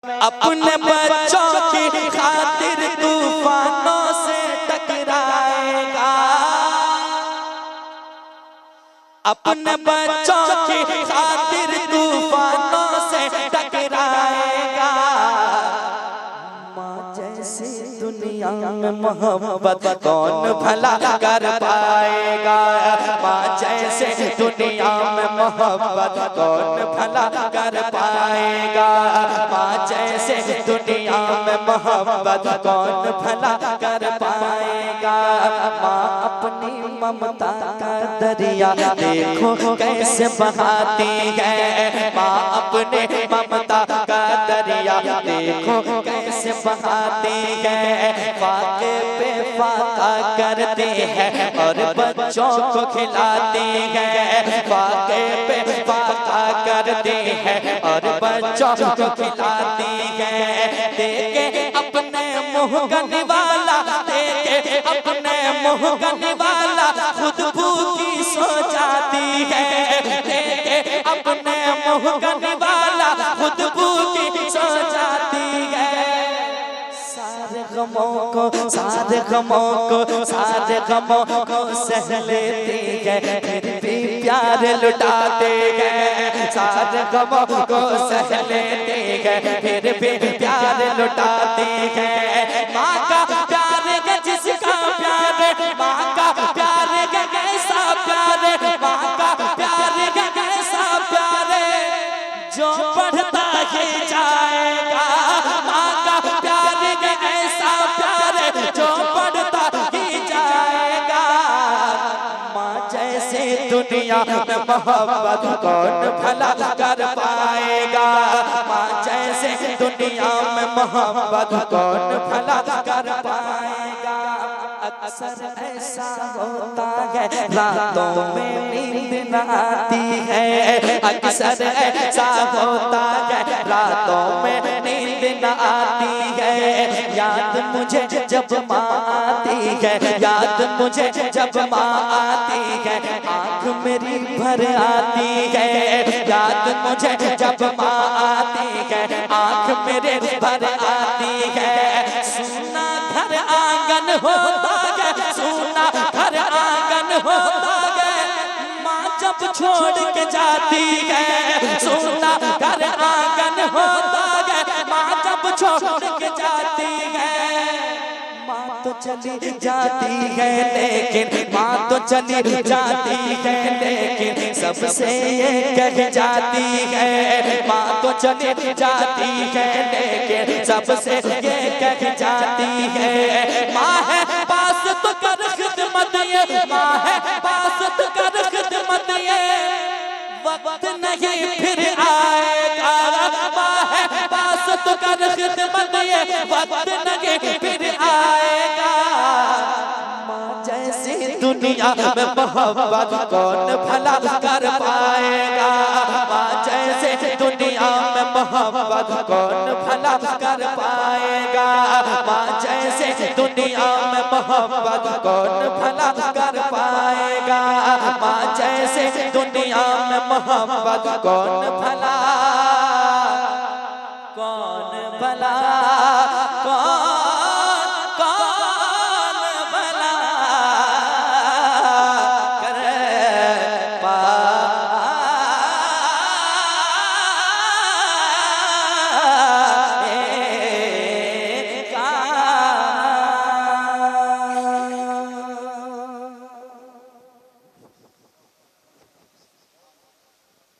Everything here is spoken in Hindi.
अपने बच्चों की खातिर तूफानों से टकराएगा, अपने बच्चों की खातिर तूफानों से टकराएगा। माँ जैसी दुनिया में मोहब्बत कौन भला कर पाएगा, माँ जैसे दुनिया में मोहब्बत कौन भला कर पाएगा, माँ जैसे दुनिया में मोहब्बत कौन भला कर पाएगा। माँ अपनी ममता का दरिया देखो कैसे बहाती है, माँ अपने ममता का दरिया देखो कैसे बहाती है। फाके पे फाका करते हैं और बच्चों को खिलाते हैं, फाके पे फाका करते हैं और बच्चों को खिलाते हैं। देखे अपने मुँह गने वाला, देखे अपने मुँह गने वाला खुद भूखी सो जाती है, देखे अपने मुँह गने वाला खुद भूखी सो जाती है। सारे गमों को सारे गमों को सारे गमों को सह लेती है, फिर भी प्यार लुटाते हैं। सारे गमों को सह लेते हैं, फिर भी प्यार लुटाते हैं। माँ का प्यार है जिसका प्यार, माँ का प्यार है कैसा प्यार, माँ का प्यार है कैसा प्यार जो बढ़ता ही जाएगा। माँ का प्यार है ऐसा प्यार जो बढ़ता ही जाएगा। माँ जैसे दुनिया में मोहब्बत कौन भला कर पाएगा, माँ जैसे दुनिया में मोहब्बत कौन भला कर पाएगा। अक्सर ऐसा होता है रातों में नींद न आती है, अक्सर ऐसा होता है रातों में नींद न आती है। याद मुझे जब माँ आती है, याद मुझे जब माँ आती है, आँख मेरी भर आती है। याद मुझे जब माँ आती है, आँख मेरे भर आती है। सुना घर आंगन होता है, सुना घर आंगन होता है, माँ जब छोड़ के जाती है। सुना घर आंगन होता है, माँ जब छोड़ के जाती है। माँ तो चली जाती है लेकिन, माँ तो चली जाती है लेकिन सबसे ये कह जाती है। माँ तो चली जाती है लेकिन सबसे ये कह जाती है। माँ है पास तो कर खिदमत ये, माँ है पास तो कर खिदमत ये, वक्त नहीं फिर आएगा। माँ है पास तो कर खिदमत ये, वक्त नहीं फिर आएगा। माँ जैसी दुनिया में मोहब्बत कौन भला कर पाएगा, माँ जैसे दुनिया में मोहब्बत कौन भला कर पाएगा। माँ जैसे दुनिया में मोहब्बत कौन भला कर पाएगा, माँ जैसे दुनिया में मोहब्बत कौन भला